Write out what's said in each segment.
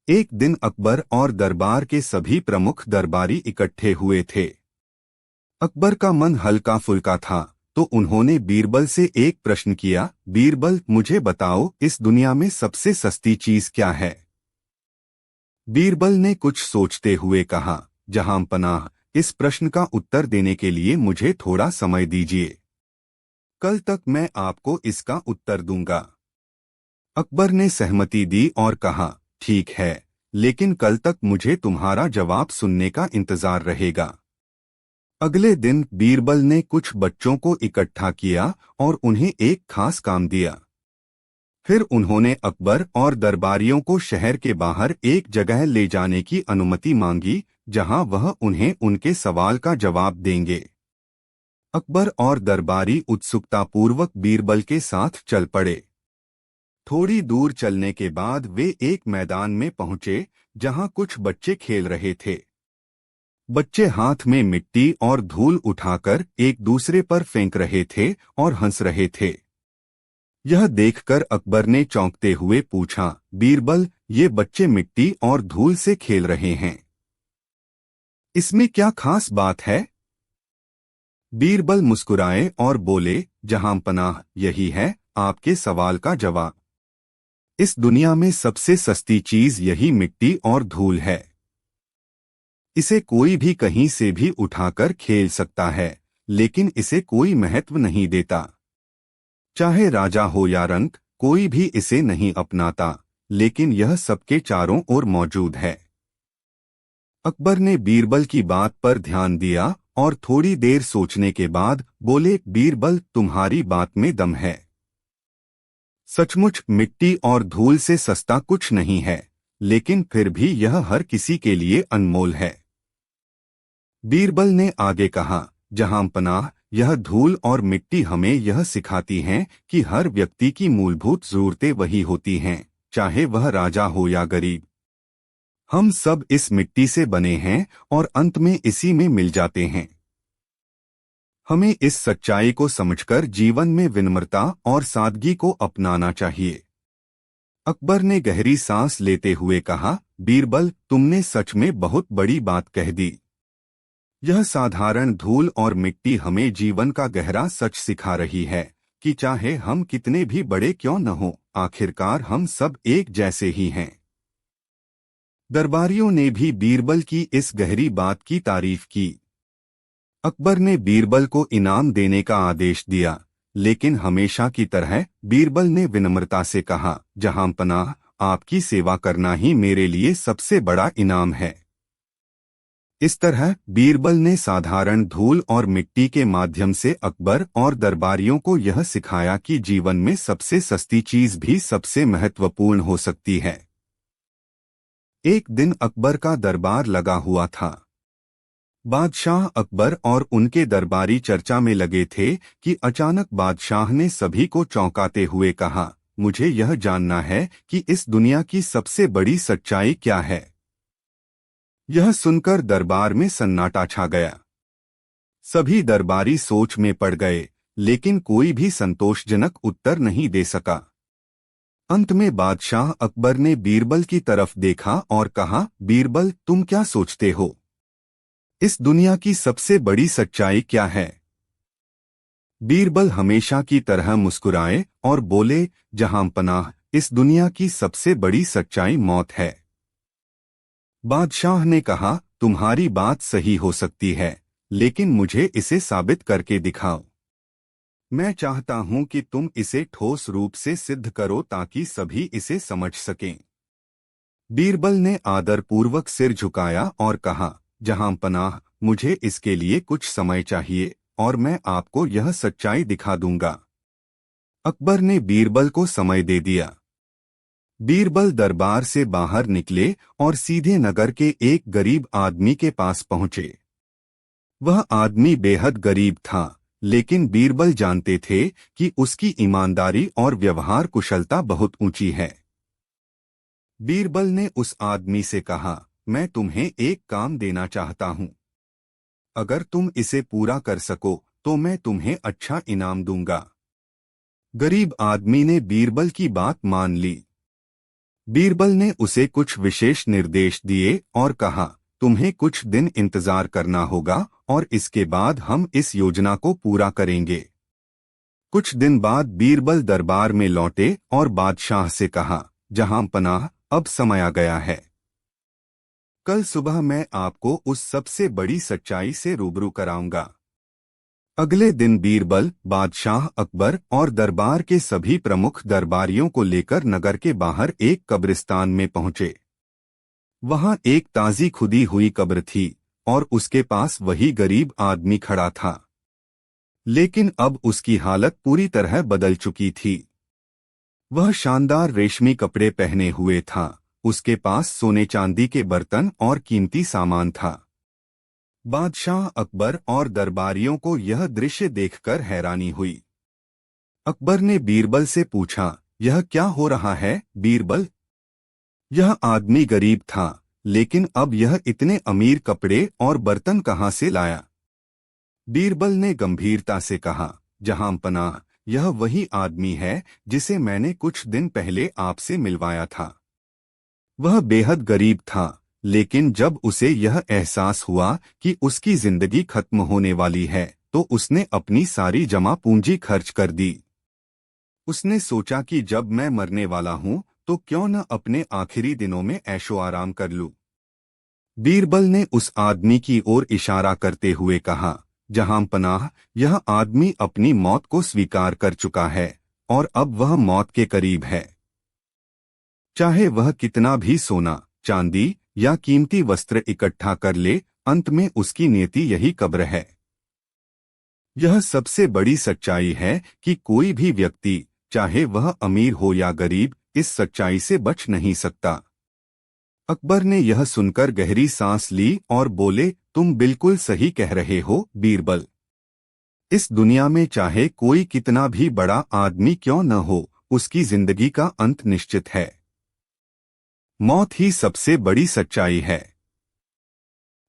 एक दिन अकबर और दरबार के सभी प्रमुख दरबारी इकट्ठे हुए थे। अकबर का मन हल्का फुल्का था, तो उन्होंने बीरबल से एक प्रश्न किया। बीरबल, मुझे बताओ, इस दुनिया में सबसे सस्ती चीज क्या है? बीरबल ने कुछ सोचते हुए कहा, जहां पनाह, इस प्रश्न का उत्तर देने के लिए मुझे थोड़ा समय दीजिए। कल तक मैं आपको इसका उत्तर दूंगा। अकबर ने सहमति दी और कहा, ठीक है, लेकिन कल तक मुझे तुम्हारा जवाब सुनने का इंतजार रहेगा। अगले दिन बीरबल ने कुछ बच्चों को इकट्ठा किया और उन्हें एक खास काम दिया। फिर उन्होंने अकबर और दरबारियों को शहर के बाहर एक जगह ले जाने की अनुमति मांगी, जहां वह उन्हें उनके सवाल का जवाब देंगे। अकबर और दरबारी उत्सुकतापूर्वक बीरबल के साथ चल पड़े। थोड़ी दूर चलने के बाद वे एक मैदान में पहुंचे, जहां कुछ बच्चे खेल रहे थे। बच्चे हाथ में मिट्टी और धूल उठाकर एक दूसरे पर फेंक रहे थे और हंस रहे थे। यह देखकर अकबर ने चौंकते हुए पूछा, बीरबल, ये बच्चे मिट्टी और धूल से खेल रहे हैं, इसमें क्या खास बात है? बीरबल मुस्कुराए और बोले, जहां पनाह, यही है आपके सवाल का जवाब। इस दुनिया में सबसे सस्ती चीज यही मिट्टी और धूल है। इसे कोई भी कहीं से भी उठाकर खेल सकता है, लेकिन इसे कोई महत्व नहीं देता। चाहे राजा हो या रंक, कोई भी इसे नहीं अपनाता, लेकिन यह सबके चारों ओर मौजूद है। अकबर ने बीरबल की बात पर ध्यान दिया और थोड़ी देर सोचने के बाद बोले, बीरबल, तुम्हारी बात में दम है। सचमुच मिट्टी और धूल से सस्ता कुछ नहीं है, लेकिन फिर भी यह हर किसी के लिए अनमोल है। बीरबल ने आगे कहा, जहां पनाह, यह धूल और मिट्टी हमें यह सिखाती हैं कि हर व्यक्ति की मूलभूत जरूरतें वही होती हैं, चाहे वह राजा हो या गरीब। हम सब इस मिट्टी से बने हैं और अंत में इसी में मिल जाते हैं। हमें इस सच्चाई को समझकर जीवन में विनम्रता और सादगी को अपनाना चाहिए। अकबर ने गहरी सांस लेते हुए कहा, बीरबल, तुमने सच में बहुत बड़ी बात कह दी। यह साधारण धूल और मिट्टी हमें जीवन का गहरा सच सिखा रही है कि चाहे हम कितने भी बड़े क्यों न हों, आखिरकार हम सब एक जैसे ही हैं। दरबारियों ने भी बीरबल की इस गहरी बात की तारीफ की। अकबर ने बीरबल को इनाम देने का आदेश दिया, लेकिन हमेशा की तरह बीरबल ने विनम्रता से कहा, जहां पनाह, आपकी सेवा करना ही मेरे लिए सबसे बड़ा इनाम है। इस तरह बीरबल ने साधारण धूल और मिट्टी के माध्यम से अकबर और दरबारियों को यह सिखाया कि जीवन में सबसे सस्ती चीज भी सबसे महत्वपूर्ण हो सकती है। एक दिन अकबर का दरबार लगा हुआ था। बादशाह अकबर और उनके दरबारी चर्चा में लगे थे कि अचानक बादशाह ने सभी को चौंकाते हुए कहा, मुझे यह जानना है कि इस दुनिया की सबसे बड़ी सच्चाई क्या है। यह सुनकर दरबार में सन्नाटा छा गया। सभी दरबारी सोच में पड़ गए, लेकिन कोई भी संतोषजनक उत्तर नहीं दे सका। अंत में बादशाह अकबर ने बीरबल की तरफ देखा और कहा, बीरबल, तुम क्या सोचते हो? इस दुनिया की सबसे बड़ी सच्चाई क्या है? बीरबल हमेशा की तरह मुस्कुराए और बोले, जहां पनाह, इस दुनिया की सबसे बड़ी सच्चाई मौत है। बादशाह ने कहा, तुम्हारी बात सही हो सकती है, लेकिन मुझे इसे साबित करके दिखाओ। मैं चाहता हूं कि तुम इसे ठोस रूप से सिद्ध करो ताकि सभी इसे समझ सकें। बीरबल ने आदरपूर्वक सिर झुकाया और कहा, जहां पनाह, मुझे इसके लिए कुछ समय चाहिए और मैं आपको यह सच्चाई दिखा दूंगा। अकबर ने बीरबल को समय दे दिया। बीरबल दरबार से बाहर निकले और सीधे नगर के एक गरीब आदमी के पास पहुंचे। वह आदमी बेहद गरीब था, लेकिन बीरबल जानते थे कि उसकी ईमानदारी और व्यवहार कुशलता बहुत ऊंची है। बीरबल ने उस आदमी से कहा, मैं तुम्हें एक काम देना चाहता हूं। अगर तुम इसे पूरा कर सको तो मैं तुम्हें अच्छा इनाम दूंगा। गरीब आदमी ने बीरबल की बात मान ली। बीरबल ने उसे कुछ विशेष निर्देश दिए और कहा, तुम्हें कुछ दिन इंतजार करना होगा और इसके बाद हम इस योजना को पूरा करेंगे। कुछ दिन बाद बीरबल दरबार में लौटे और बादशाह से कहा, जहां पनाह, अब समय आ गया है। कल सुबह मैं आपको उस सबसे बड़ी सच्चाई से रूबरू कराऊंगा। अगले दिन बीरबल, बादशाह अकबर और दरबार के सभी प्रमुख दरबारियों को लेकर नगर के बाहर एक कब्रिस्तान में पहुंचे। वहां एक ताजी खुदी हुई कब्र थी और उसके पास वही गरीब आदमी खड़ा था। लेकिन अब उसकी हालत पूरी तरह बदल चुकी थी। वह शानदार रेशमी कपड़े पहने हुए था, उसके पास सोने चांदी के बर्तन और कीमती सामान था। बादशाह अकबर और दरबारियों को यह दृश्य देखकर हैरानी हुई। अकबर ने बीरबल से पूछा, यह क्या हो रहा है बीरबल? यह आदमी गरीब था, लेकिन अब यह इतने अमीर कपड़े और बर्तन कहाँ से लाया? बीरबल ने गंभीरता से कहा, जहां पनाह, यह वही आदमी है जिसे मैंने कुछ दिन पहले आपसे मिलवाया था। वह बेहद गरीब था, लेकिन जब उसे यह एहसास हुआ कि उसकी जिंदगी खत्म होने वाली है, तो उसने अपनी सारी जमा पूंजी खर्च कर दी। उसने सोचा कि जब मैं मरने वाला हूं, तो क्यों न अपने आखिरी दिनों में ऐशो आराम कर लूं। बीरबल ने उस आदमी की ओर इशारा करते हुए कहा, जहां पनाह, यह आदमी अपनी मौत को स्वीकार कर चुका है और अब वह मौत के करीब है। चाहे वह कितना भी सोना, चांदी या कीमती वस्त्र इकट्ठा कर ले, अंत में उसकी नियति यही कब्र है। यह सबसे बड़ी सच्चाई है कि कोई भी व्यक्ति, चाहे वह अमीर हो या गरीब, इस सच्चाई से बच नहीं सकता। अकबर ने यह सुनकर गहरी सांस ली और बोले, तुम बिल्कुल सही कह रहे हो बीरबल। इस दुनिया में चाहे कोई कितना भी बड़ा आदमी क्यों न हो, उसकी जिंदगी का अंत निश्चित है। मौत ही सबसे बड़ी सच्चाई है।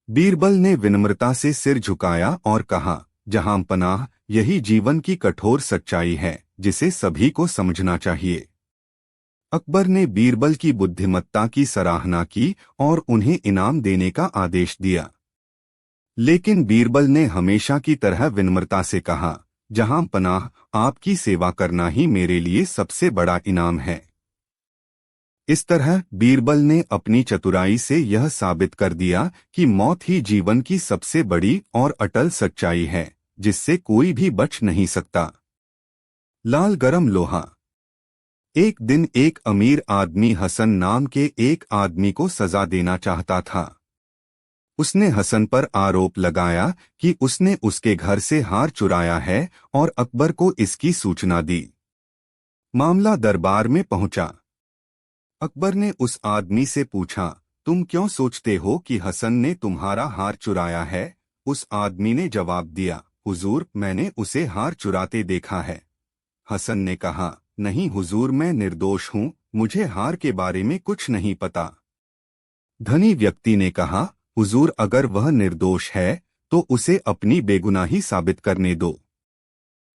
बीरबल ने विनम्रता से सिर झुकाया और कहा, जहां पनाह, यही जीवन की कठोर सच्चाई है जिसे सभी को समझना चाहिए। अकबर ने बीरबल की बुद्धिमत्ता की सराहना की और उन्हें इनाम देने का आदेश दिया। लेकिन बीरबल ने हमेशा की तरह विनम्रता से कहा, जहां पनाह, आपकी सेवा करना ही मेरे लिए सबसे बड़ा इनाम है। इस तरह बीरबल ने अपनी चतुराई से यह साबित कर दिया कि मौत ही जीवन की सबसे बड़ी और अटल सच्चाई है, जिससे कोई भी बच नहीं सकता। लाल गरम लोहा। एक दिन एक अमीर आदमी हसन नाम के एक आदमी को सजा देना चाहता था। उसने हसन पर आरोप लगाया कि उसने उसके घर से हार चुराया है और अकबर को इसकी सूचना दी। मामला दरबार में पहुंचा। अकबर ने उस आदमी से पूछा, तुम क्यों सोचते हो कि हसन ने तुम्हारा हार चुराया है? उस आदमी ने जवाब दिया, हुजूर, मैंने उसे हार चुराते देखा है। हसन ने कहा, नहीं हुजूर, मैं निर्दोष हूँ, मुझे हार के बारे में कुछ नहीं पता। धनी व्यक्ति ने कहा, हुजूर, अगर वह निर्दोष है तो उसे अपनी बेगुनाही साबित करने दो।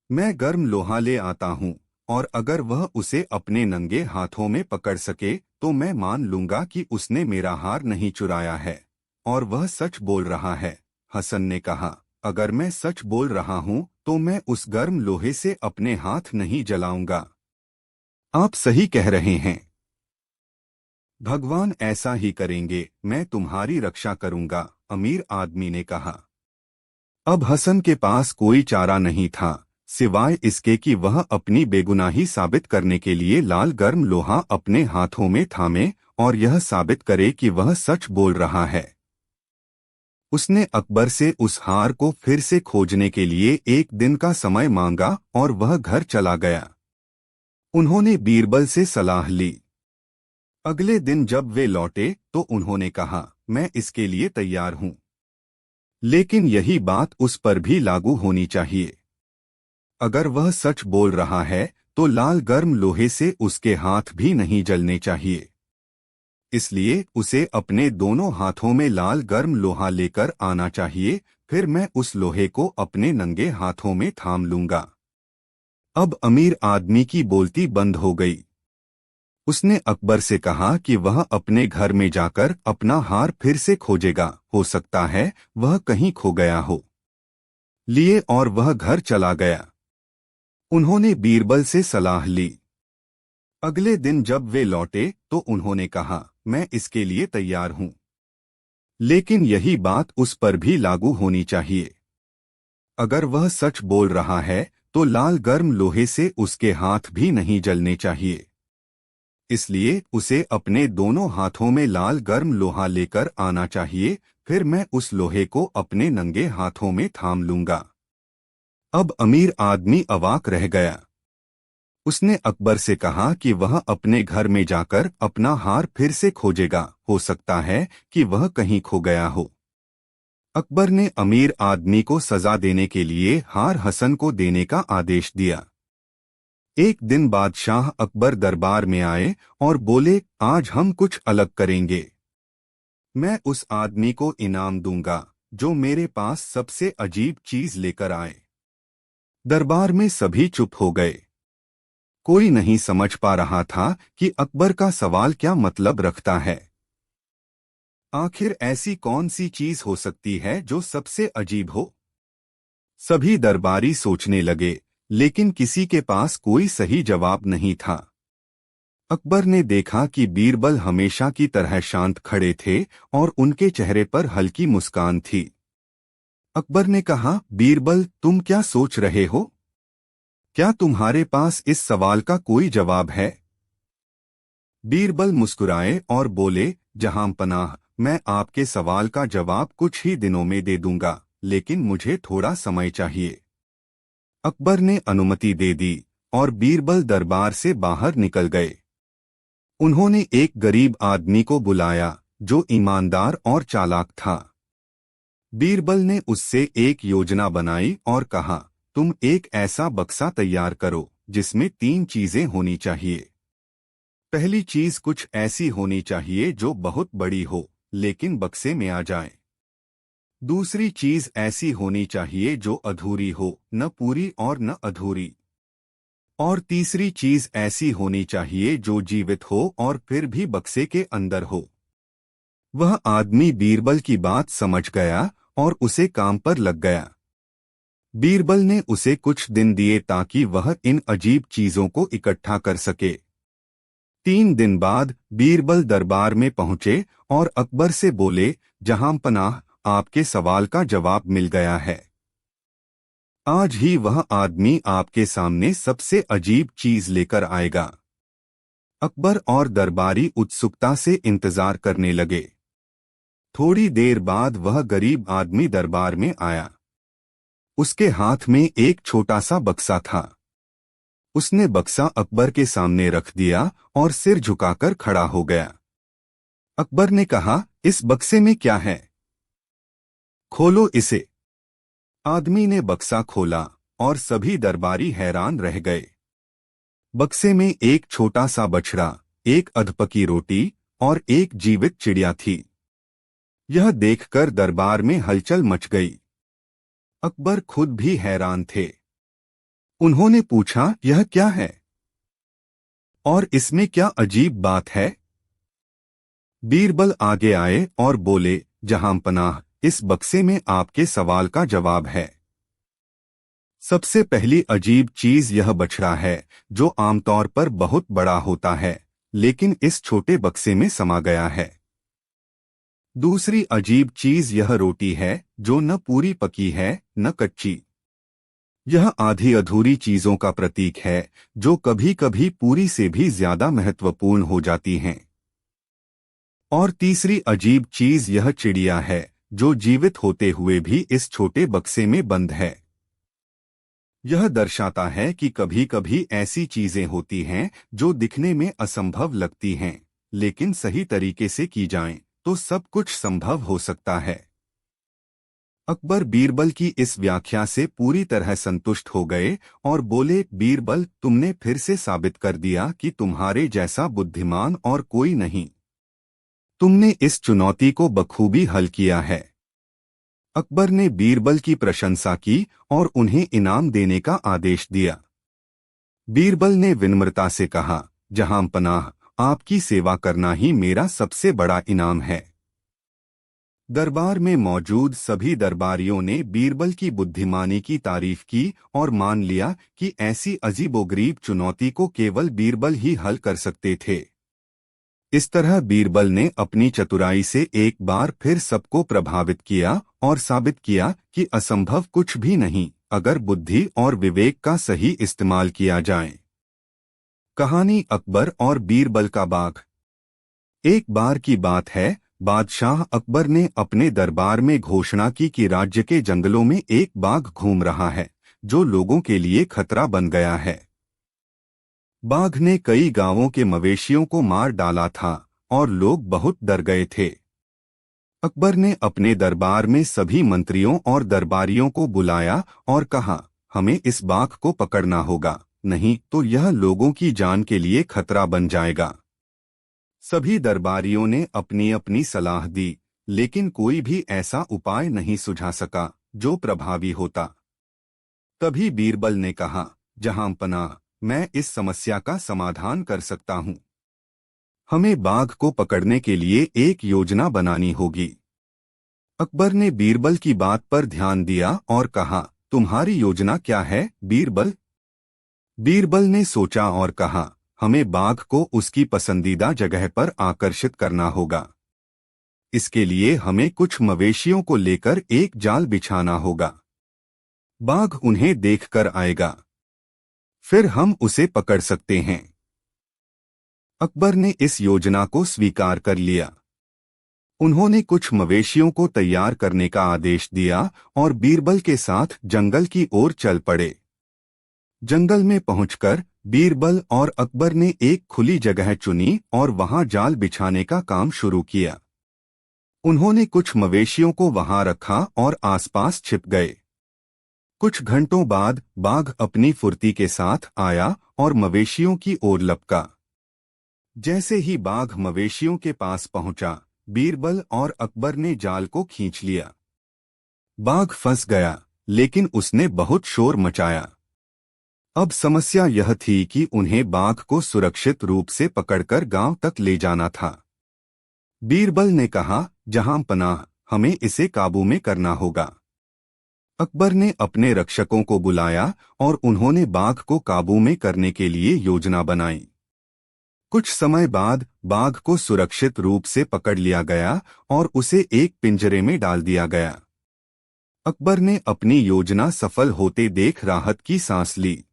मैं गर्म लोहा ले आता हूँ और अगर वह उसे अपने नंगे हाथों में पकड़ सके तो मैं मान लूंगा कि उसने मेरा हार नहीं चुराया है और वह सच बोल रहा है। हसन ने कहा, अगर मैं सच बोल रहा हूँ तो मैं उस गर्म लोहे से अपने हाथ नहीं जलाऊंगा। आप सही कह रहे हैं। भगवान ऐसा ही करेंगे, मैं तुम्हारी रक्षा करूंगा, अमीर आदमी ने कहा। अब हसन के पास कोई चारा नहीं था, सिवाय इसके कि वह अपनी बेगुनाही साबित करने के लिए लाल गर्म लोहा अपने हाथों में थामे और यह साबित करे कि वह सच बोल रहा है। उसने अकबर से उस हार को फिर से खोजने के लिए एक दिन का समय मांगा और वह घर चला गया। उन्होंने बीरबल से सलाह ली। अगले दिन जब वे लौटे तो उन्होंने कहा, मैं इसके लिए तैयार हूं, लेकिन यही बात उस पर भी लागू होनी चाहिए। अगर वह सच बोल रहा है तो लाल गर्म लोहे से उसके हाथ भी नहीं जलने चाहिए। इसलिए उसे अपने दोनों हाथों में लाल गर्म लोहा लेकर आना चाहिए, फिर मैं उस लोहे को अपने नंगे हाथों में थाम लूंगा। अब अमीर आदमी की बोलती बंद हो गई। उसने अकबर से कहा कि वह अपने घर में जाकर अपना हार फिर से खोजेगा, हो सकता है वह कहीं खो गया हो। लिए और वह घर चला गया। उन्होंने बीरबल से सलाह ली। अगले दिन जब वे लौटे तो उन्होंने कहा, मैं इसके लिए तैयार हूं, लेकिन यही बात उस पर भी लागू होनी चाहिए। अगर वह सच बोल रहा है तो लाल गर्म लोहे से उसके हाथ भी नहीं जलने चाहिए। इसलिए उसे अपने दोनों हाथों में लाल गर्म लोहा लेकर आना चाहिए, फिर मैं उस लोहे को अपने नंगे हाथों में थाम लूंगा। अब अमीर आदमी अवाक रह गया। उसने अकबर से कहा कि वह अपने घर में जाकर अपना हार फिर से खोजेगा, हो सकता है कि वह कहीं खो गया हो। अकबर ने अमीर आदमी को सजा देने के लिए हार हसन को देने का आदेश दिया। एक दिन बादशाह अकबर दरबार में आए और बोले, आज हम कुछ अलग करेंगे। मैं उस आदमी को इनाम दूंगा जो मेरे पास सबसे अजीब चीज लेकर आए। दरबार में सभी चुप हो गए। कोई नहीं समझ पा रहा था कि अकबर का सवाल क्या मतलब रखता है। आखिर ऐसी कौन सी चीज हो सकती है जो सबसे अजीब हो? सभी दरबारी सोचने लगे, लेकिन किसी के पास कोई सही जवाब नहीं था। अकबर ने देखा कि बीरबल हमेशा की तरह शांत खड़े थे और उनके चेहरे पर हल्की मुस्कान थी। अकबर ने कहा, बीरबल, तुम क्या सोच रहे हो? क्या तुम्हारे पास इस सवाल का कोई जवाब है? बीरबल मुस्कुराए और बोले, जहां पनाह, मैं आपके सवाल का जवाब कुछ ही दिनों में दे दूंगा, लेकिन मुझे थोड़ा समय चाहिए। अकबर ने अनुमति दे दी और बीरबल दरबार से बाहर निकल गए। उन्होंने एक गरीब आदमी को बुलाया जो ईमानदार और चालाक था। बीरबल ने उससे एक योजना बनाई और कहा, तुम एक ऐसा बक्सा तैयार करो जिसमें 3 चीजें होनी चाहिए। पहली चीज कुछ ऐसी होनी चाहिए जो बहुत बड़ी हो लेकिन बक्से में आ जाए। दूसरी चीज ऐसी होनी चाहिए जो अधूरी हो, न पूरी और न अधूरी। और तीसरी चीज ऐसी होनी चाहिए जो जीवित हो और फिर भी बक्से के अंदर हो। वह आदमी बीरबल की बात समझ गया और उसे काम पर लग गया। बीरबल ने उसे कुछ दिन दिए ताकि वह इन अजीब चीजों को इकट्ठा कर सके। 3 दिन बाद बीरबल दरबार में पहुंचे और अकबर से बोले, जहां पनाह, आपके सवाल का जवाब मिल गया है। आज ही वह आदमी आपके सामने सबसे अजीब चीज लेकर आएगा। अकबर और दरबारी उत्सुकता से इंतजार करने लगे। थोड़ी देर बाद वह गरीब आदमी दरबार में आया। उसके हाथ में एक छोटा सा बक्सा था। उसने बक्सा अकबर के सामने रख दिया और सिर झुकाकर खड़ा हो गया। अकबर ने कहा, इस बक्से में क्या है? खोलो इसे। आदमी ने बक्सा खोला और सभी दरबारी हैरान रह गए। बक्से में एक छोटा सा बछड़ा, एक अधपकी रोटी और एक जीवित चिड़िया थी। यह देखकर दरबार में हलचल मच गई। अकबर खुद भी हैरान थे। उन्होंने पूछा, यह क्या है और इसमें क्या अजीब बात है? बीरबल आगे आए और बोले, जहां पनाह, इस बक्से में आपके सवाल का जवाब है। सबसे पहली अजीब चीज यह बछड़ा है जो आमतौर पर बहुत बड़ा होता है लेकिन इस छोटे बक्से में समा गया है। दूसरी अजीब चीज यह रोटी है जो न पूरी पकी है न कच्ची। यह आधी अधूरी चीजों का प्रतीक है जो कभी कभी पूरी से भी ज्यादा महत्वपूर्ण हो जाती हैं। और तीसरी अजीब चीज यह चिड़िया है जो जीवित होते हुए भी इस छोटे बक्से में बंद है। यह दर्शाता है कि कभी कभी ऐसी चीजें होती हैं जो दिखने में असंभव लगती हैं, लेकिन सही तरीके से की जाएं तो सब कुछ संभव हो सकता है। अकबर बीरबल की इस व्याख्या से पूरी तरह संतुष्ट हो गए और बोले, बीरबल, तुमने फिर से साबित कर दिया कि तुम्हारे जैसा बुद्धिमान और कोई नहीं। तुमने इस चुनौती को बखूबी हल किया है। अकबर ने बीरबल की प्रशंसा की और उन्हें इनाम देने का आदेश दिया। बीरबल ने विनम्रता से कहा, जहां पनाह, आपकी सेवा करना ही मेरा सबसे बड़ा इनाम है। दरबार में मौजूद सभी दरबारियों ने बीरबल की बुद्धिमानी की तारीफ की और मान लिया कि ऐसी अजीबोगरीब चुनौती को केवल बीरबल ही हल कर सकते थे। इस तरह बीरबल ने अपनी चतुराई से एक बार फिर सबको प्रभावित किया और साबित किया कि असंभव कुछ भी नहीं, अगर बुद्धि और विवेक का सही इस्तेमाल किया जाए। कहानी अकबर और बीरबल का बाघ। एक बार की बात है, बादशाह अकबर ने अपने दरबार में घोषणा की कि राज्य के जंगलों में एक बाघ घूम रहा है जो लोगों के लिए खतरा बन गया है। बाघ ने कई गांवों के मवेशियों को मार डाला था और लोग बहुत डर गए थे। अकबर ने अपने दरबार में सभी मंत्रियों और दरबारियों को बुलाया और कहा, हमें इस बाघ को पकड़ना होगा, नहीं तो यह लोगों की जान के लिए खतरा बन जाएगा। सभी दरबारियों ने अपनी अपनी सलाह दी, लेकिन कोई भी ऐसा उपाय नहीं सुझा सका जो प्रभावी होता। तभी बीरबल ने कहा, जहांपनाह, मैं इस समस्या का समाधान कर सकता हूं। हमें बाघ को पकड़ने के लिए एक योजना बनानी होगी। अकबर ने बीरबल की बात पर ध्यान दिया और कहा, तुम्हारी योजना क्या है बीरबल? बीरबल ने सोचा और कहा, हमें बाघ को उसकी पसंदीदा जगह पर आकर्षित करना होगा। इसके लिए हमें कुछ मवेशियों को लेकर एक जाल बिछाना होगा। बाघ उन्हें देखकर आएगा, फिर हम उसे पकड़ सकते हैं। अकबर ने इस योजना को स्वीकार कर लिया। उन्होंने कुछ मवेशियों को तैयार करने का आदेश दिया और बीरबल के साथ जंगल की ओर चल पड़े। जंगल में पहुंचकर बीरबल और अकबर ने एक खुली जगह चुनी और वहां जाल बिछाने का काम शुरू किया। उन्होंने कुछ मवेशियों को वहां रखा और आसपास छिप गए। कुछ घंटों बाद बाघ अपनी फुर्ती के साथ आया और मवेशियों की ओर लपका। जैसे ही बाघ मवेशियों के पास पहुंचा, बीरबल और अकबर ने जाल को खींच लिया। बाघ फंस गया, लेकिन उसने बहुत शोर मचाया। अब समस्या यह थी कि उन्हें बाघ को सुरक्षित रूप से पकड़कर गांव तक ले जाना था। बीरबल ने कहा, जहांपनाह, हमें इसे काबू में करना होगा। अकबर ने अपने रक्षकों को बुलाया और उन्होंने बाघ को काबू में करने के लिए योजना बनाई। कुछ समय बाद बाघ को सुरक्षित रूप से पकड़ लिया गया और उसे एक पिंजरे में डाल दिया गया। अकबर ने अपनी योजना सफल होते देख राहत की सांस ली।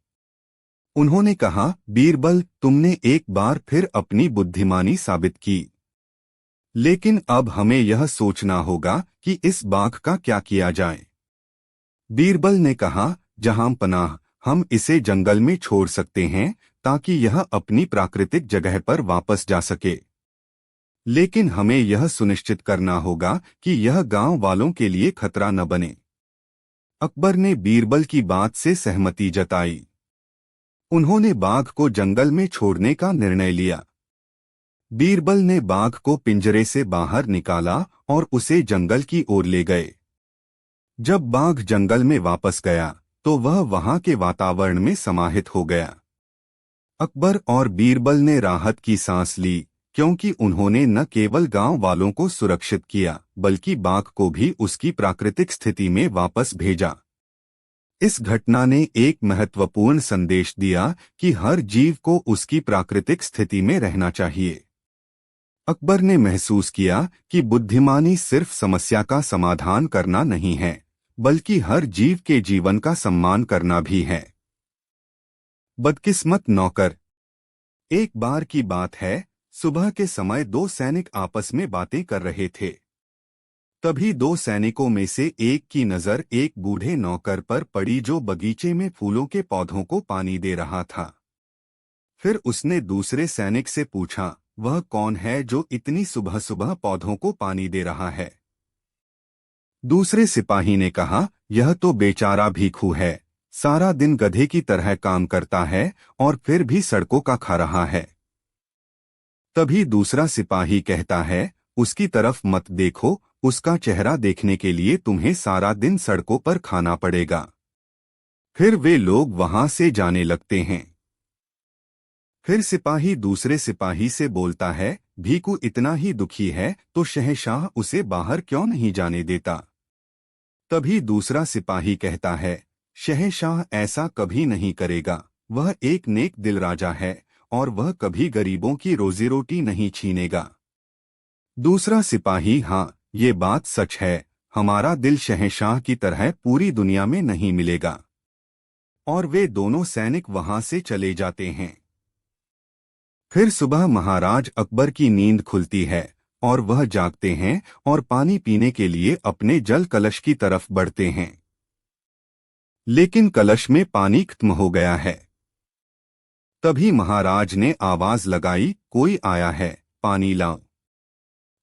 उन्होंने कहा, बीरबल, तुमने एक बार फिर अपनी बुद्धिमानी साबित की, लेकिन अब हमें यह सोचना होगा कि इस बाघ का क्या किया जाए। बीरबल ने कहा, जहांपनाह, हम इसे जंगल में छोड़ सकते हैं ताकि यह अपनी प्राकृतिक जगह पर वापस जा सके, लेकिन हमें यह सुनिश्चित करना होगा कि यह गांव वालों के लिए खतरा न बने। अकबर ने बीरबल की बात से सहमति जताई। उन्होंने बाघ को जंगल में छोड़ने का निर्णय लिया। बीरबल ने बाघ को पिंजरे से बाहर निकाला और उसे जंगल की ओर ले गए। जब बाघ जंगल में वापस गया तो वह वहां के वातावरण में समाहित हो गया। अकबर और बीरबल ने राहत की सांस ली, क्योंकि उन्होंने न केवल गांव वालों को सुरक्षित किया, बल्कि बाघ को भी उसकी प्राकृतिक स्थिति में वापस भेजा। इस घटना ने एक महत्वपूर्ण संदेश दिया कि हर जीव को उसकी प्राकृतिक स्थिति में रहना चाहिए। अकबर ने महसूस किया कि बुद्धिमानी सिर्फ समस्या का समाधान करना नहीं है, बल्कि हर जीव के जीवन का सम्मान करना भी है। बदकिस्मत नौकर। एक बार की बात है, सुबह के समय दो सैनिक आपस में बातें कर रहे थे। तभी दो सैनिकों में से एक की नजर एक बूढ़े नौकर पर पड़ी जो बगीचे में फूलों के पौधों को पानी दे रहा था। फिर उसने दूसरे सैनिक से पूछा, वह कौन है जो इतनी सुबह सुबह पौधों को पानी दे रहा है? दूसरे सिपाही ने कहा, यह तो बेचारा भिखू है, सारा दिन गधे की तरह काम करता है और फिर भी सड़कों का खा रहा है। तभी दूसरा सिपाही कहता है, उसकी तरफ मत देखो, उसका चेहरा देखने के लिए तुम्हें सारा दिन सड़कों पर खाना पड़ेगा। फिर वे लोग वहां से जाने लगते हैं। फिर सिपाही दूसरे सिपाही से बोलता है, भीकू इतना ही दुखी है तो शहंशाह उसे बाहर क्यों नहीं जाने देता। तभी दूसरा सिपाही कहता है, शहंशाह ऐसा कभी नहीं करेगा, वह एक नेक दिल राजा है और वह कभी गरीबों की रोजी रोटी नहीं छीनेगा। दूसरा सिपाही, हाँ ये बात सच है, हमारा दिल शहंशाह की तरह पूरी दुनिया में नहीं मिलेगा। और वे दोनों सैनिक वहां से चले जाते हैं। फिर सुबह महाराज अकबर की नींद खुलती है और वह जागते हैं और पानी पीने के लिए अपने जल कलश की तरफ बढ़ते हैं, लेकिन कलश में पानी खत्म हो गया है। तभी महाराज ने आवाज लगाई, कोई आया है, पानी लाओ।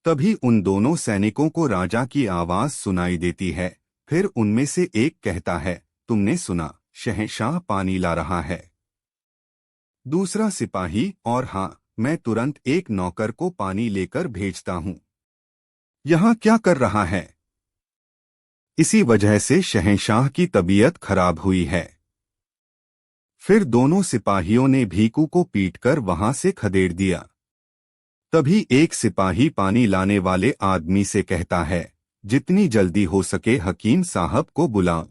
तभी उन दोनों सैनिकों को राजा की आवाज सुनाई देती है। फिर उनमें से एक कहता है, तुमने सुना, शहंशाह पानी ला रहा है। दूसरा सिपाही, और हाँ, मैं तुरंत एक नौकर को पानी लेकर भेजता हूँ। यहाँ क्या कर रहा है? इसी वजह से शहंशाह की तबीयत खराब हुई है। फिर दोनों सिपाहियों ने भीकू को पीटकर वहां से खदेड़ दिया। तभी एक सिपाही पानी लाने वाले आदमी से कहता है, जितनी जल्दी हो सके हकीम साहब को बुलाओ।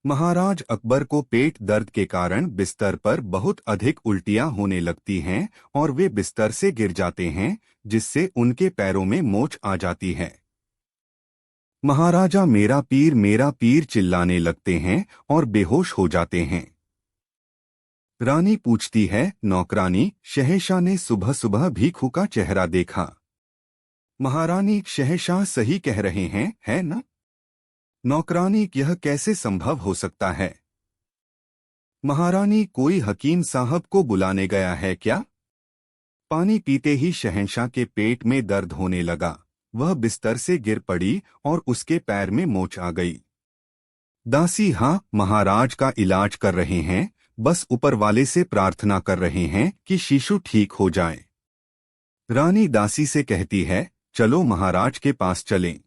महाराज अकबर को पेट दर्द के कारण बिस्तर पर बहुत अधिक उल्टियां होने लगती हैं और वे बिस्तर से गिर जाते हैं, जिससे उनके पैरों में मोच आ जाती है। महाराजा मेरा पीर चिल्लाने लगते हैं और बेहोश हो जाते हैं। रानी पूछती है, नौकरानी, शहंशाह ने सुबह सुबह भीखू का चेहरा देखा। महारानी, शहंशाह सही कह रहे हैं, है न? नौकरानी, यह कैसे संभव हो सकता है? महारानी, कोई हकीम साहब को बुलाने गया है क्या? पानी पीते ही शहंशाह के पेट में दर्द होने लगा। वह बिस्तर से गिर पड़ी और उसके पैर में मोच आ गई। दासी, हाँ, महाराज का इलाज कर रहे हैं, बस ऊपर वाले से प्रार्थना कर रहे हैं कि शिशु ठीक हो जाए। रानी दासी से कहती है, चलो महाराज के पास चलें।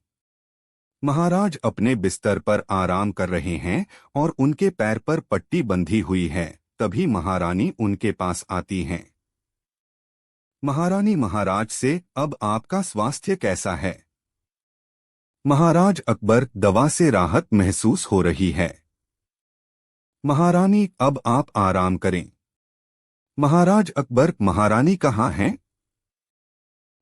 महाराज अपने बिस्तर पर आराम कर रहे हैं और उनके पैर पर पट्टी बंधी हुई है। तभी महारानी उनके पास आती हैं। महारानी महाराज से, अब आपका स्वास्थ्य कैसा है? महाराज अकबर, दवा से राहत महसूस हो रही है। महारानी, अब आप आराम करें। महाराज अकबर, महारानी कहाँ हैं?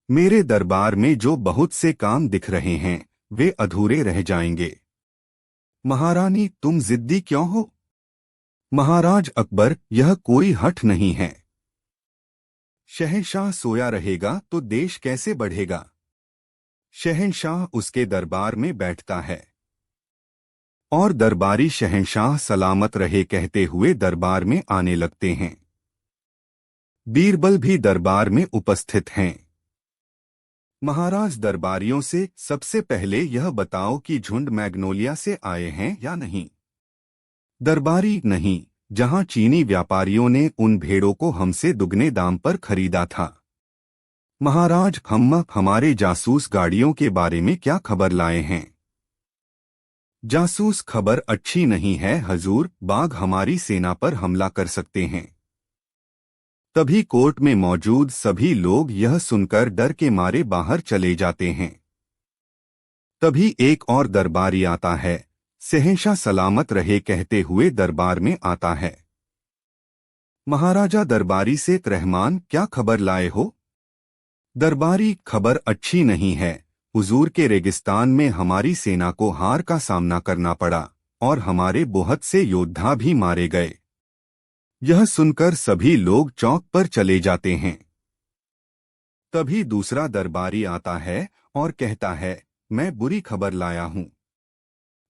मेरे दरबार में जो बहुत से काम दिख रहे हैं वे अधूरे रह जाएंगे। महारानी, तुम जिद्दी क्यों हो? महाराज अकबर, यह कोई हठ नहीं है। शहंशाह सोया रहेगा तो देश कैसे बढ़ेगा? शहंशाह उसके दरबार में बैठता है और दरबारी शहंशाह सलामत रहे कहते हुए दरबार में आने लगते हैं। बीरबल भी दरबार में उपस्थित हैं। महाराज दरबारियों से, सबसे पहले यह बताओ कि झुंड मैग्नोलिया से आए हैं या नहीं? दरबारी, नहीं, जहां चीनी व्यापारियों ने उन भेड़ों को हमसे दुगने दाम पर खरीदा था। महाराज, हम हमारे जासूस गाड़ियों के बारे में क्या खबर लाए हैं? जासूस खबर अच्छी नहीं है हजूर, बाघ हमारी सेना पर हमला कर सकते हैं। तभी कोर्ट में मौजूद सभी लोग यह सुनकर डर के मारे बाहर चले जाते हैं। तभी एक और दरबारी आता है। शहंशाह सलामत रहे कहते हुए दरबार में आता है। महाराजा दरबारी से, रहमान, क्या खबर लाए हो? दरबारी, खबर अच्छी नहीं है हुजूर, के रेगिस्तान में हमारी सेना को हार का सामना करना पड़ा और हमारे बहुत से योद्धा भी मारे गए। यह सुनकर सभी लोग चौक पर चले जाते हैं। तभी दूसरा दरबारी आता है और कहता है, मैं बुरी खबर लाया हूं।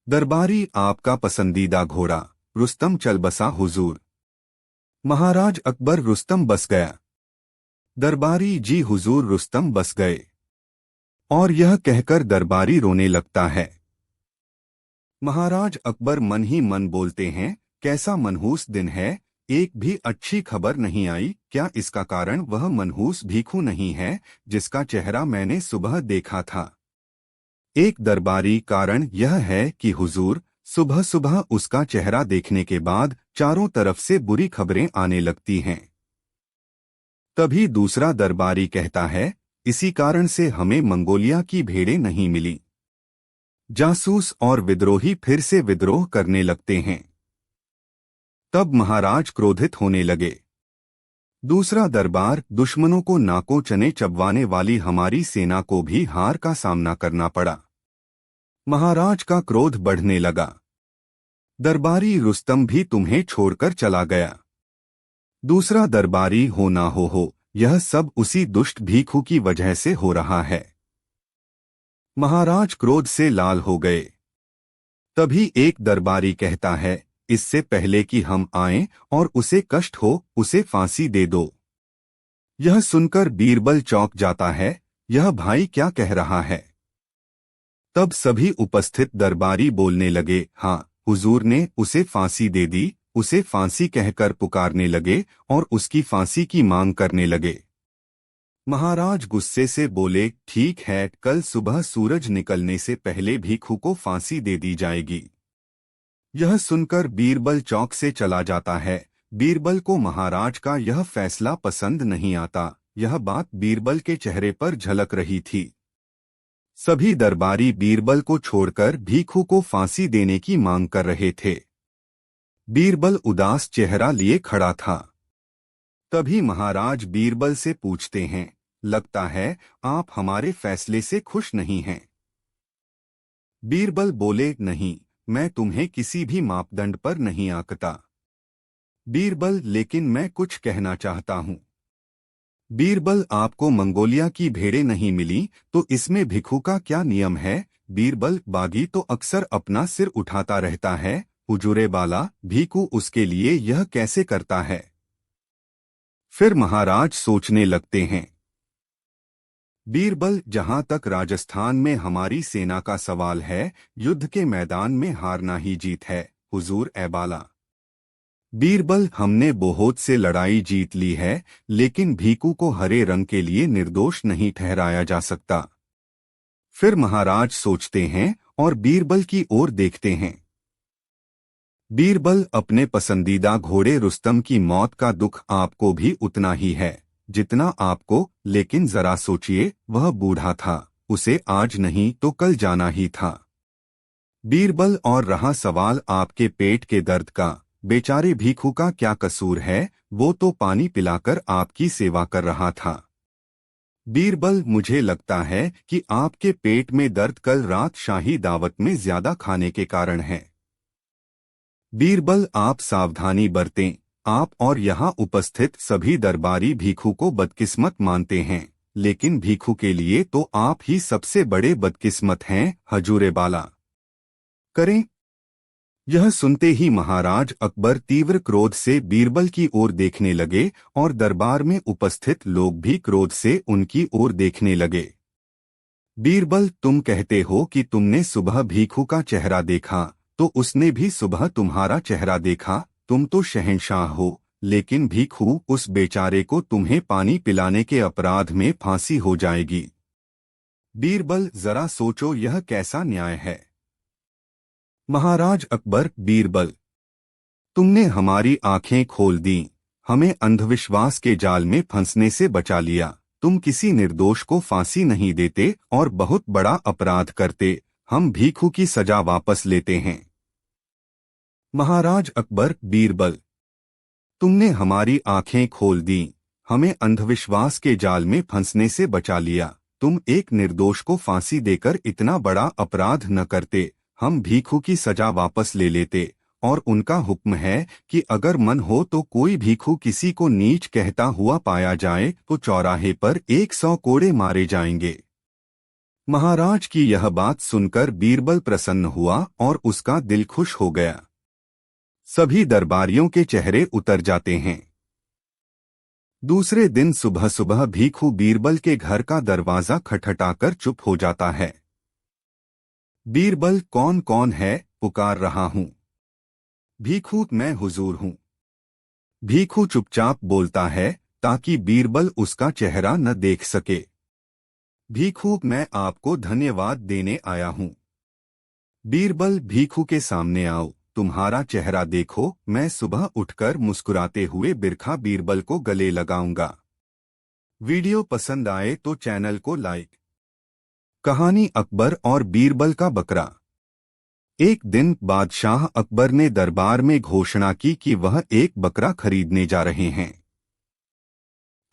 दरबारी, आपका पसंदीदा घोड़ा रुस्तम चल बसा हुजूर। महाराज अकबर, रुस्तम बस गया? दरबारी, जी हुजूर, रुस्तम बस गए। और यह कहकर दरबारी रोने लगता है। महाराज अकबर मन ही मन बोलते हैं, कैसा मनहूस दिन है, एक भी अच्छी खबर नहीं आई। क्या इसका कारण वह मनहूस भीखू नहीं है जिसका चेहरा मैंने सुबह देखा था? एक दरबारी, कारण यह है कि हुजूर, सुबह सुबह उसका चेहरा देखने के बाद चारों तरफ से बुरी खबरें आने लगती हैं। तभी दूसरा दरबारी कहता है, इसी कारण से हमें मंगोलिया की भेड़ें नहीं मिली। जासूस और विद्रोही फिर से विद्रोह करने लगते हैं। तब महाराज क्रोधित होने लगे। दूसरा दरबार, दुश्मनों को नाकों चने चबवाने वाली हमारी सेना को भी हार का सामना करना पड़ा। महाराज का क्रोध बढ़ने लगा। दरबारी रुस्तम भी तुम्हें छोड़कर चला गया। दूसरा दरबारी, हो ना हो, यह सब उसी दुष्ट भीखू की वजह से हो रहा है। महाराज क्रोध से लाल हो गए। तभी एक दरबारी कहता है, इससे पहले कि हम आएं और उसे कष्ट हो, उसे फांसी दे दो। यह सुनकर बीरबल चौंक जाता है, यह भाई क्या कह रहा है। तब सभी उपस्थित दरबारी बोलने लगे, हाँ, हुजूर ने उसे फांसी दे दी। उसे फांसी कहकर पुकारने लगे और उसकी फांसी की मांग करने लगे। महाराज गुस्से से बोले, ठीक है, कल सुबह सूरज निकलने से पहले भीखू को फांसी दे दी जाएगी। यह सुनकर बीरबल चौक से चला जाता है। बीरबल को महाराज का यह फैसला पसंद नहीं आता। यह बात बीरबल के चेहरे पर झलक रही थी। सभी दरबारी बीरबल को छोड़कर भीखू को फांसी देने की मांग कर रहे थे। बीरबल उदास चेहरा लिए खड़ा था। तभी महाराज बीरबल से पूछते हैं, लगता है आप हमारे फैसले से खुश नहीं हैं। बीरबल बोले, नहीं, मैं तुम्हें किसी भी मापदंड पर नहीं आंकता। बीरबल, लेकिन मैं कुछ कहना चाहता हूं। बीरबल, आपको मंगोलिया की भेड़ें नहीं मिली तो इसमें भिखू का क्या नियम है। बीरबल, बागी तो अक्सर अपना सिर उठाता रहता है, हुजूरे बाला, भीखू उसके लिए यह कैसे करता है। फिर महाराज सोचने लगते हैं। बीरबल, जहां तक राजस्थान में हमारी सेना का सवाल है, युद्ध के मैदान में हारना ही जीत है, हुजूर ए बाला। बीरबल, हमने बहुत से लड़ाई जीत ली है, लेकिन भीखू को हरे रंग के लिए निर्दोष नहीं ठहराया जा सकता। फिर महाराज सोचते हैं और बीरबल की ओर देखते हैं। बीरबल, अपने पसंदीदा घोड़े रुस्तम की मौत का दुख आपको भी उतना ही है जितना आपको, लेकिन जरा सोचिए, वह बूढ़ा था, उसे आज नहीं तो कल जाना ही था। बीरबल, और रहा सवाल आपके पेट के दर्द का, बेचारे भीखू का क्या कसूर है, वो तो पानी पिलाकर आपकी सेवा कर रहा था। बीरबल, मुझे लगता है कि आपके पेट में दर्द कल रात शाही दावत में ज्यादा खाने के कारण है। बीरबल, आप सावधानी बरतें। आप और यहाँ उपस्थित सभी दरबारी भीखू को बदकिस्मत मानते हैं, लेकिन भीखू के लिए तो आप ही सबसे बड़े बदकिस्मत हैं, हजूरे बाला। करें। यह सुनते ही महाराज अकबर तीव्र क्रोध से बीरबल की ओर देखने लगे और दरबार में उपस्थित लोग भी क्रोध से उनकी ओर देखने लगे। बीरबल, तुम कहते हो कि तुमने सुबह भीखू का चेहरा देखा, तो उसने भी सुबह तुम्हारा चेहरा देखा। तुम तो शहंशाह हो, लेकिन भीखू, उस बेचारे को तुम्हें पानी पिलाने के अपराध में फांसी हो जाएगी। बीरबल, जरा सोचो, यह कैसा न्याय है। महाराज अकबर, बीरबल, तुमने हमारी आंखें खोल दी, हमें अंधविश्वास के जाल में फंसने से बचा लिया। तुम किसी निर्दोष को फांसी नहीं देते और बहुत बड़ा अपराध करते। हम भीखू की सजा वापस लेते हैं। महाराज अकबर, बीरबल, तुमने हमारी आंखें खोल दी, हमें अंधविश्वास के जाल में फंसने से बचा लिया। तुम एक निर्दोष को फांसी देकर इतना बड़ा अपराध न करते। हम भीखू की सजा वापस ले लेते, और उनका हुक्म है कि अगर मन हो तो कोई भीखू किसी को नीच कहता हुआ पाया जाए तो चौराहे पर 100 कोड़े मारे जाएंगे। महाराज की यह बात सुनकर बीरबल प्रसन्न हुआ और उसका दिल खुश हो गया। सभी दरबारियों के चेहरे उतर जाते हैं। दूसरे दिन सुबह सुबह भीखू बीरबल के घर का दरवाजा खटखटाकर चुप हो जाता है। बीरबल, कौन कौन है, पुकार रहा हूं। भीखू, मैं हुजूर हूं। भीखू चुपचाप बोलता है ताकि बीरबल उसका चेहरा न देख सके। भीखू, मैं आपको धन्यवाद देने आया हूं। बीरबल, भीखू के सामने आओ, तुम्हारा चेहरा देखो। मैं सुबह उठकर मुस्कुराते हुए बिरखा बीरबल को गले लगाऊंगा। वीडियो पसंद आए तो चैनल को लाइक। कहानी अकबर और बीरबल का बकरा। एक दिन बादशाह अकबर ने दरबार में घोषणा की कि वह एक बकरा खरीदने जा रहे हैं।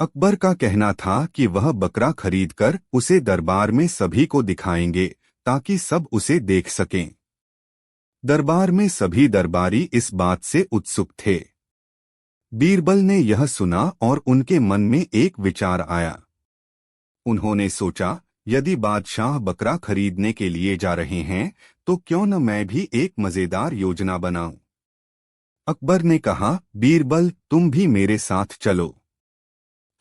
अकबर का कहना था कि वह बकरा खरीदकर उसे दरबार में सभी को दिखाएंगे ताकि सब उसे देख सकें। दरबार में सभी दरबारी इस बात से उत्सुक थे। बीरबल ने यह सुना और उनके मन में एक विचार आया। उन्होंने सोचा, यदि बादशाह बकरा खरीदने के लिए जा रहे हैं तो क्यों न मैं भी एक मजेदार योजना बनाऊं। अकबर ने कहा, बीरबल तुम भी मेरे साथ चलो।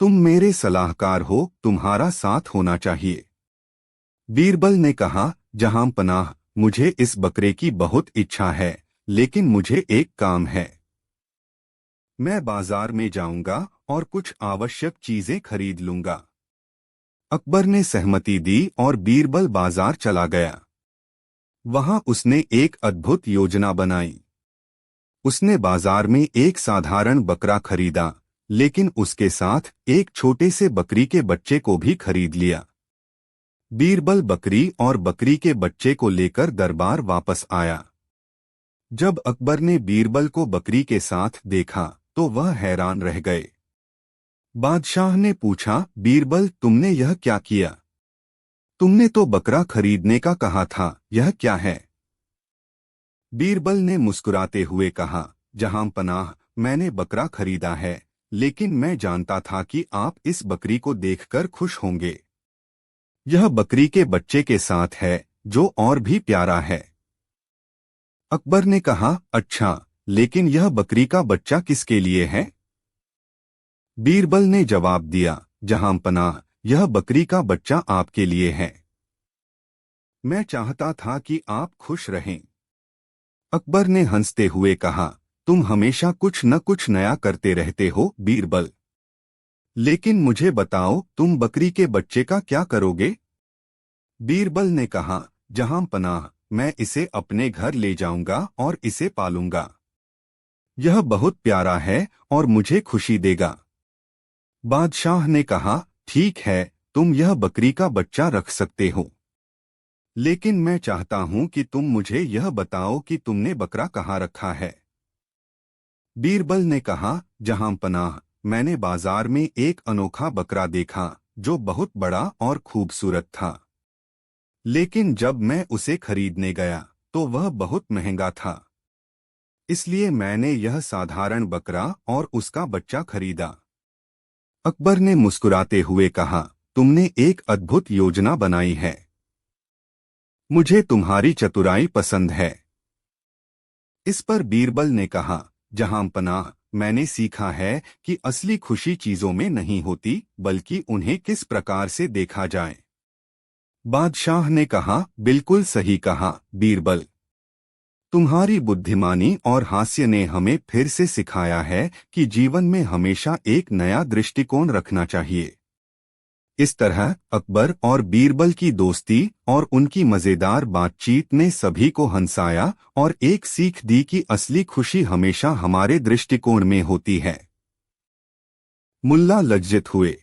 तुम मेरे सलाहकार हो, तुम्हारा साथ होना चाहिए। बीरबल ने कहा, जहां पनाह, मुझे इस बकरे की बहुत इच्छा है, लेकिन मुझे एक काम है। मैं बाजार में जाऊंगा और कुछ आवश्यक चीजें खरीद लूंगा। अकबर ने सहमति दी और बीरबल बाजार चला गया। वहां उसने एक अद्भुत योजना बनाई। उसने बाजार में एक साधारण बकरा खरीदा, लेकिन उसके साथ एक छोटे से बकरी के बच्चे को भी खरीद लिया। बीरबल बकरी और बकरी के बच्चे को लेकर दरबार वापस आया। जब अकबर ने बीरबल को बकरी के साथ देखा तो वह हैरान रह गए। बादशाह ने पूछा, बीरबल तुमने यह क्या किया? तुमने तो बकरा खरीदने का कहा था, यह क्या है? बीरबल ने मुस्कुराते हुए कहा, जहां पनाह, मैंने बकरा खरीदा है, लेकिन मैं जानता था कि आप इस बकरी को देखकर खुश होंगे। यह बकरी के बच्चे के साथ है, जो और भी प्यारा है। अकबर ने कहा, अच्छा, लेकिन यह बकरी का बच्चा किसके लिए है? बीरबल ने जवाब दिया, जहां पनाह, यह बकरी का बच्चा आपके लिए है। मैं चाहता था कि आप खुश रहें। अकबर ने हंसते हुए कहा, तुम हमेशा कुछ न कुछ नया करते रहते हो बीरबल। लेकिन मुझे बताओ, तुम बकरी के बच्चे का क्या करोगे? बीरबल ने कहा, जहां पनाह, मैं इसे अपने घर ले जाऊंगा और इसे पालूंगा। यह बहुत प्यारा है और मुझे खुशी देगा। बादशाह ने कहा, ठीक है, तुम यह बकरी का बच्चा रख सकते हो। लेकिन मैं चाहता हूं कि तुम मुझे यह बताओ कि तुमने बकरा कहाँ रखा है। बीरबल ने कहा, जहां पनाह, मैंने बाजार में एक अनोखा बकरा देखा जो बहुत बड़ा और खूबसूरत था। लेकिन जब मैं उसे खरीदने गया तो वह बहुत महंगा था। इसलिए मैंने यह साधारण बकरा और उसका बच्चा खरीदा। अकबर ने मुस्कुराते हुए कहा, तुमने एक अद्भुत योजना बनाई है। मुझे तुम्हारी चतुराई पसंद है। इस पर बीरबल ने कहा, जहां पनाह, मैंने सीखा है कि असली खुशी चीजों में नहीं होती, बल्कि उन्हें किस प्रकार से देखा जाए। बादशाह ने कहा, बिल्कुल सही कहा बीरबल। तुम्हारी बुद्धिमानी और हास्य ने हमें फिर से सिखाया है कि जीवन में हमेशा एक नया दृष्टिकोण रखना चाहिए। इस तरह अकबर और बीरबल की दोस्ती और उनकी मजेदार बातचीत ने सभी को हंसाया और एक सीख दी कि असली खुशी हमेशा हमारे दृष्टिकोण में होती है। मुल्ला लज्जित हुए।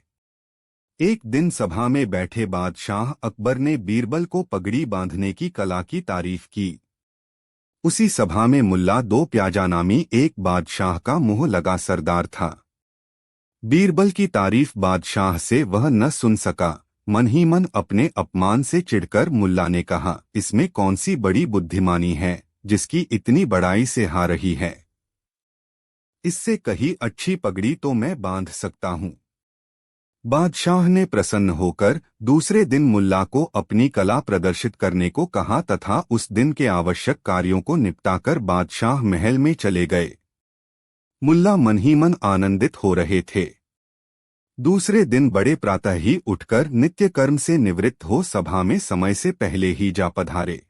एक दिन सभा में बैठे बादशाह अकबर ने बीरबल को पगड़ी बांधने की कला की तारीफ की। उसी सभा में मुल्ला दो प्याजा नामी एक बादशाह का मुंह लगा सरदार था। बीरबल की तारीफ बादशाह से वह न सुन सका। मन ही मन अपने अपमान से चिढ़कर मुल्ला ने कहा, इसमें कौन सी बड़ी बुद्धिमानी है जिसकी इतनी बड़ाई से हा रही है? इससे कहीं अच्छी पगड़ी तो मैं बांध सकता हूँ। बादशाह ने प्रसन्न होकर दूसरे दिन मुल्ला को अपनी कला प्रदर्शित करने को कहा तथा उस दिन के आवश्यक कार्यों को निपटाकर बादशाह महल में चले गए। मुल्ला मन ही मन आनंदित हो रहे थे। दूसरे दिन बड़े प्रातः ही उठकर नित्य कर्म से निवृत्त हो सभा में समय से पहले ही जा पधारे।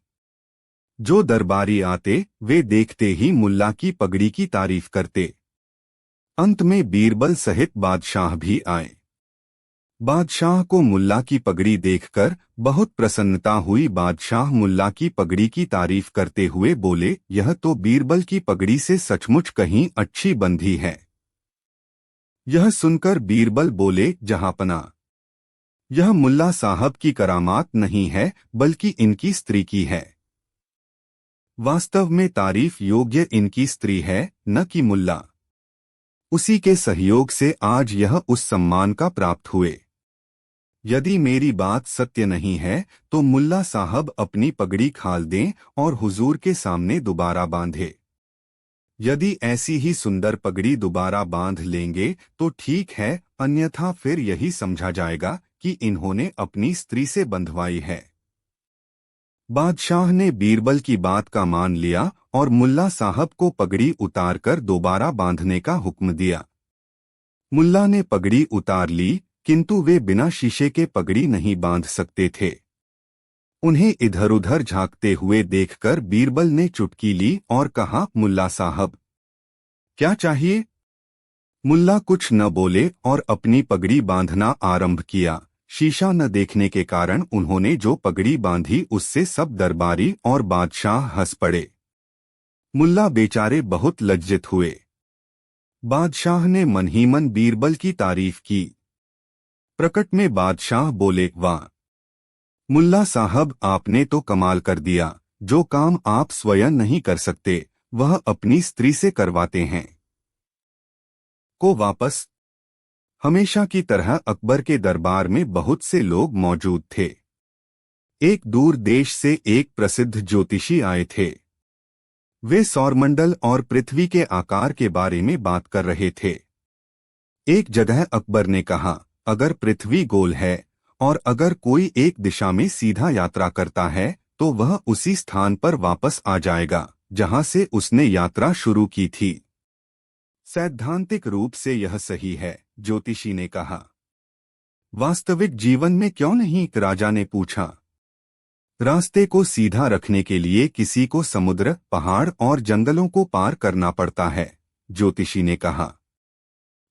जो दरबारी आते वे देखते ही मुल्ला की पगड़ी की तारीफ करते। अंत में बीरबल सहित बादशाह भी आए। बादशाह को मुल्ला की पगड़ी देखकर बहुत प्रसन्नता हुई। बादशाह मुल्ला की पगड़ी की तारीफ करते हुए बोले, यह तो बीरबल की पगड़ी से सचमुच कहीं अच्छी बंधी है। यह सुनकर बीरबल बोले, जहांपना, यह मुल्ला साहब की करामात नहीं है बल्कि इनकी स्त्री की है। वास्तव में तारीफ योग्य इनकी स्त्री है, न कि मुल्ला। उसी के सहयोग से आज यह उस सम्मान का प्राप्त हुए। यदि मेरी बात सत्य नहीं है तो मुल्ला साहब अपनी पगड़ी खाल दें और हुजूर के सामने दोबारा बांधे। यदि ऐसी ही सुंदर पगड़ी दोबारा बांध लेंगे तो ठीक है, अन्यथा फिर यही समझा जाएगा कि इन्होंने अपनी स्त्री से बंधवाई है। बादशाह ने बीरबल की बात का मान लिया और मुल्ला साहब को पगड़ी उतारकर दोबारा बांधने का हुक्म दिया। मुल्ला ने पगड़ी उतार ली, किंतु वे बिना शीशे के पगड़ी नहीं बांध सकते थे। उन्हें इधर-उधर झांकते हुए देखकर बीरबल ने चुटकी ली और कहा, मुल्ला साहब, क्या चाहिए? मुल्ला कुछ न बोले और अपनी पगड़ी बांधना आरंभ किया। शीशा न देखने के कारण उन्होंने जो पगड़ी बांधी उससे सब दरबारी और बादशाह हंस पड़े। मुल्ला बेचारे बहुत लज्जित हुए। बादशाह ने मन ही मन बीरबल की तारीफ की। प्रकट में बादशाह बोले, वाह मुल्ला साहब, आपने तो कमाल कर दिया। जो काम आप स्वयं नहीं कर सकते वह अपनी स्त्री से करवाते हैं। को वापस। हमेशा की तरह अकबर के दरबार में बहुत से लोग मौजूद थे। एक दूर देश से एक प्रसिद्ध ज्योतिषी आए थे। वे सौरमंडल और पृथ्वी के आकार के बारे में बात कर रहे थे। एक जगह अकबर ने कहा, अगर पृथ्वी गोल है और अगर कोई एक दिशा में सीधा यात्रा करता है तो वह उसी स्थान पर वापस आ जाएगा जहां से उसने यात्रा शुरू की थी। सैद्धांतिक रूप से यह सही है, ज्योतिषी ने कहा। वास्तविक जीवन में क्यों नहीं? राजा ने पूछा। रास्ते को सीधा रखने के लिए किसी को समुद्र, पहाड़ और जंगलों को पार करना पड़ता है, ज्योतिषी ने कहा।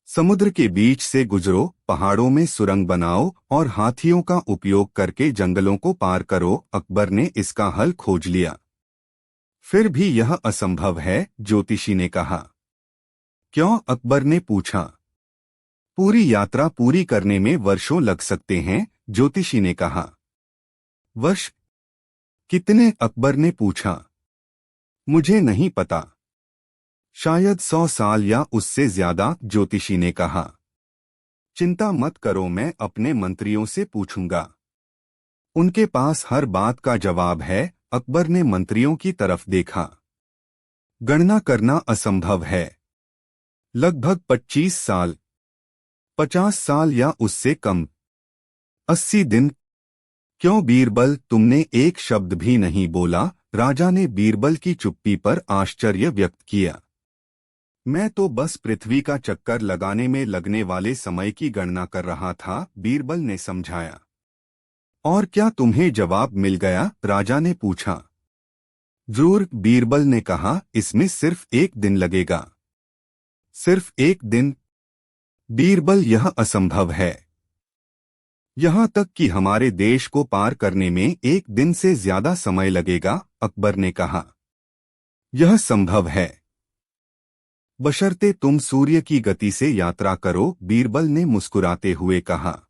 समुद्र के बीच से गुजरो, पहाड़ों में सुरंग बनाओ और हाथियों का उपयोग करके जंगलों को पार करो। अकबर ने इसका हल खोज लिया। फिर भी यह असंभव है, ज्योतिषी ने कहा। क्यों? अकबर ने पूछा। पूरी यात्रा पूरी करने में वर्षों लग सकते हैं, ज्योतिषी ने कहा। वर्ष? कितने? अकबर ने पूछा। मुझे नहीं पता। शायद 100 साल या उससे ज्यादा, ज्योतिषी ने कहा। चिंता मत करो, मैं अपने मंत्रियों से पूछूंगा। उनके पास हर बात का जवाब है। अकबर ने मंत्रियों की तरफ देखा। गणना करना असंभव है। लगभग 25 साल, 50 साल या उससे कम, 80 दिन। क्यों बीरबल, तुमने एक शब्द भी नहीं बोला? राजा ने बीरबल की चुप्पी पर आश्चर्य व्यक्त किया। मैं तो बस पृथ्वी का चक्कर लगाने में लगने वाले समय की गणना कर रहा था, बीरबल ने समझाया। और क्या तुम्हें जवाब मिल गया? राजा ने पूछा। जरूर, बीरबल ने कहा, इसमें सिर्फ एक दिन लगेगा। सिर्फ एक दिन? बीरबल, यह असंभव है। यहां तक कि हमारे देश को पार करने में एक दिन से ज्यादा समय लगेगा, अकबर ने कहा। यह संभव है, बशर्ते तुम सूर्य की गति से यात्रा करो, बीरबल ने मुस्कुराते हुए कहा।